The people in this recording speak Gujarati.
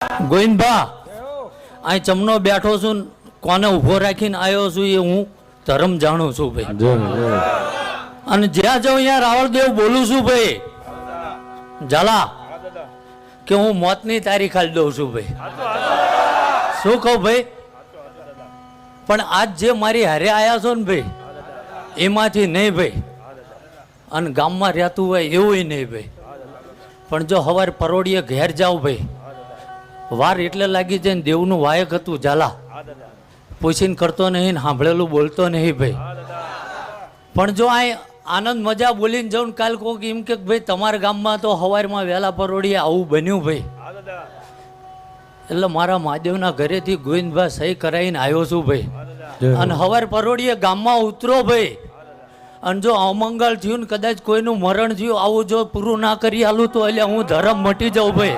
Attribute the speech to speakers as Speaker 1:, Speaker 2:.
Speaker 1: ગોવિંદભા અહીં ચમનો બેઠો છું ને કોને ઊભો રાખીને આવ્યો છું એ હું ધર્મ જાણું છું ભાઈ. અને જ્યાં જાઉં ત્યાં રાવળદેવ બોલું છું ભાઈ. ઝાલા કે હું મોતની તારીખ આલી દઉં છું ભાઈ. શું કહું ભાઈ? પણ આજ જે મારી હારે આયા છો ને ભાઈ એમાંથી નહીં ભાઈ. અને ગામમાં રહેતું હોય એવું નહીં ભાઈ. પણ જો સવારે પરોડીએ ઘેર જાવ ભાઈ વાર એટલે લાગી જાય ને દેવનું વાયક હતું ઝાલા. પૂછીને કરતો નહીં ને સાંભળેલું બોલતો નહીં ભાઈ. પણ જો આ આનંદ મજા બોલીને જાઉં કાલ કોક એમ કે ભાઈ તમારા ગામમાં તો સવારમાં વહેલા પરોડીએ આવું બન્યું ભાઈ. એટલે મારા મહાદેવના ઘરેથી ગોવિંદભા સહી કરાવીને આવ્યો છું ભાઈ. અને સવાર પરોડીએ ગામમાં ઉતરો ભાઈ. અને જો અમંગળ થયું ને કદાચ કોઈનું મરણ થયું આવું જો પૂરું ના કરી આલું તો એટલે હું ધર્મ મટી જાઉં ભાઈ.